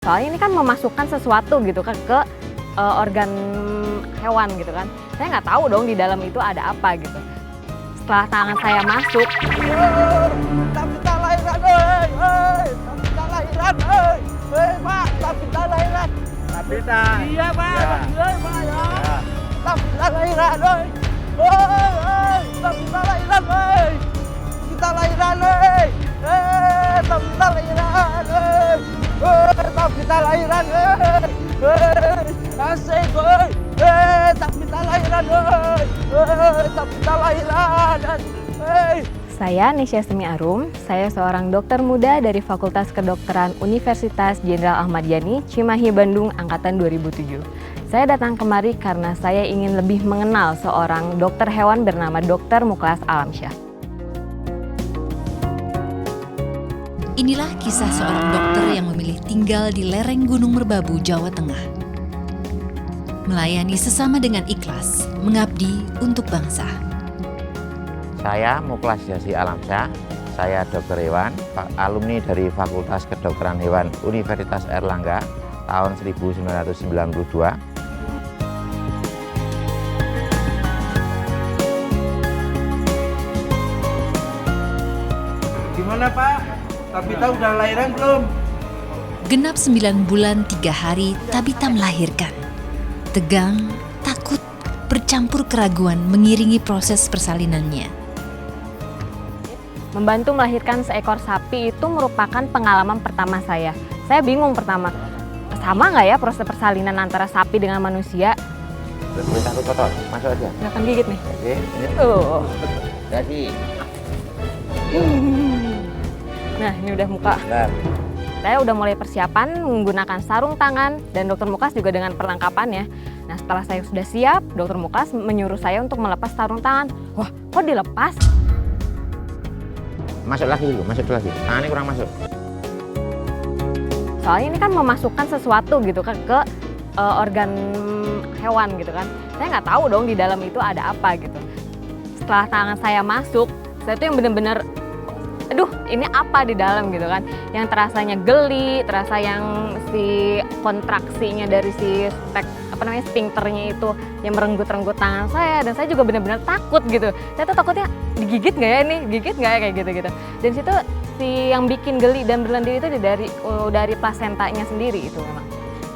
Soalnya ini kan memasukkan sesuatu gitu kan ke organ hewan gitu kan. Saya nggak tahu dong di dalam itu ada apa gitu. Setelah tangan saya masuk, Kita lahiran, kita lahiran, Pak, kita lahiran. Tabita. Iya, Pak, Ya. iya, Pak, ya. Ya. Kita lahiran, kita lahiran, kita lahiran, kita lahiran, kita lahiran, asik, kita lahiran, kita lahiran, saya Nisha Semi Arum. Saya seorang dokter muda dari Fakultas Kedokteran Universitas Jenderal Ahmad Yani, Cimahi, Bandung, angkatan 2007. Saya datang kemari karena saya ingin lebih mengenal seorang dokter hewan bernama Dr. Muklas Alamsyah. Inilah kisah seorang dokter yang memilih tinggal di lereng Gunung Merbabu, Jawa Tengah. Melayani sesama dengan ikhlas, mengabdi untuk bangsa. Saya Muklas Yasi Alamsyah, saya dokter hewan, alumni dari Fakultas Kedokteran Hewan Universitas Airlangga tahun 1992. Gimana, Pak? Tabita udah lahiran belum? Genap 9 bulan 3 hari Tabita melahirkan. Tegang, takut, bercampur keraguan mengiringi proses persalinannya. Membantu melahirkan seekor sapi itu merupakan pengalaman pertama saya. Saya bingung pertama, sama nggak ya proses persalinan antara sapi dengan manusia? Boleh takut kotor, masuk aja. Silakan gigit nih. Oke, ini jadi. Nah, ini udah muka. Bentar. Saya udah mulai persiapan menggunakan sarung tangan dan dokter Muklas juga dengan perlengkapannya. Nah, setelah saya sudah siap, dokter Muklas menyuruh saya untuk melepas sarung tangan. Wah, kok dilepas? Masuk lagi dulu, masuk lagi. Tangannya kurang masuk. Soalnya ini kan memasukkan sesuatu gitu kan ke organ hewan gitu kan. Saya nggak tahu dong di dalam itu ada apa gitu. Setelah tangan saya masuk, saya tuh yang bener-bener, aduh ini apa di dalam gitu kan. Yang terasanya geli, terasa yang si kontraksinya dari si sphincternya itu yang merenggut-renggut tangan saya. Dan saya juga bener-bener takut gitu. Saya tuh takutnya digigit nggak ya ini, gigit nggak ya kayak gitu-gitu. Dan situ si yang bikin geli dan berlendir itu dari plasentanya sendiri itu memang.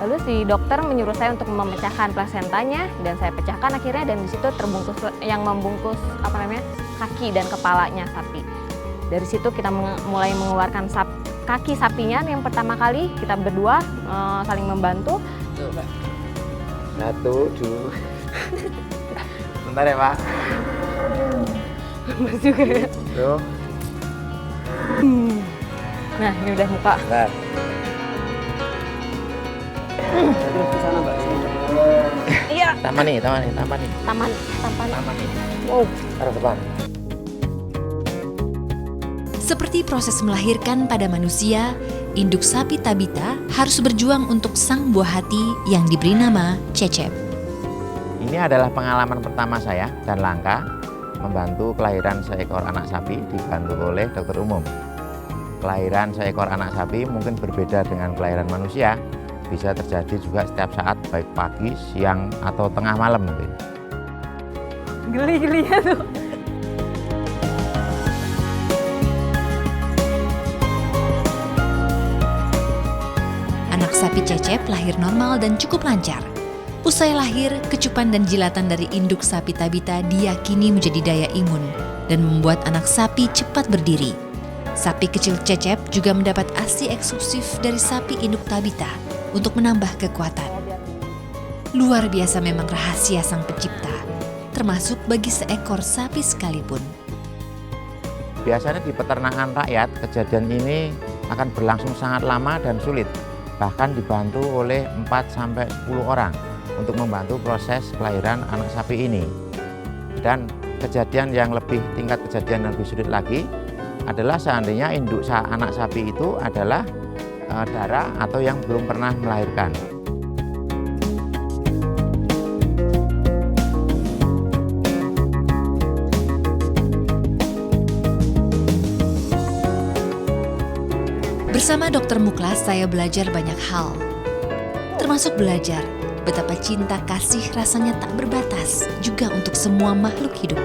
Lalu si dokter menyuruh saya untuk memecahkan plasentanya dan saya pecahkan akhirnya, dan di situ terbungkus yang membungkus kaki dan kepalanya sapi. Dari situ kita mulai mengeluarkan kaki sapinya yang pertama kali, kita berdua saling membantu. Coba. 1, 2. Bentar ya, Pak. Lemas juga ya. Tuh. Nah, ini udah muka. Bentar. Terus ke sana, Mbak. Iya. Taman nih. Taman. Taman nih. Wow. Taruh depan. Seperti proses melahirkan pada manusia, induk sapi Tabita harus berjuang untuk sang buah hati yang diberi nama Cecep. Ini adalah pengalaman pertama saya dan langka membantu kelahiran seekor anak sapi dibantu oleh dokter umum. Kelahiran seekor anak sapi mungkin berbeda dengan kelahiran manusia. Bisa terjadi juga setiap saat, baik pagi, siang, atau tengah malam mungkin. Geli-gelinya tuh. Anak sapi Cecep lahir normal dan cukup lancar. Usai lahir, kecupan dan jilatan dari induk sapi Tabita diyakini menjadi daya imun dan membuat anak sapi cepat berdiri. Sapi kecil Cecep juga mendapat ASI eksklusif dari sapi induk Tabita untuk menambah kekuatan. Luar biasa memang rahasia sang pencipta, termasuk bagi seekor sapi sekalipun. Biasanya di peternakan rakyat, kejadian ini akan berlangsung sangat lama dan sulit. Bahkan dibantu oleh 4-10 orang untuk membantu proses kelahiran anak sapi ini. Dan kejadian yang tingkat kejadian yang lebih sulit lagi adalah seandainya induk anak sapi itu adalah darah atau yang belum pernah melahirkan. Bersama Dokter Muklas, saya belajar banyak hal. Termasuk belajar betapa cinta kasih rasanya tak berbatas juga untuk semua makhluk hidup.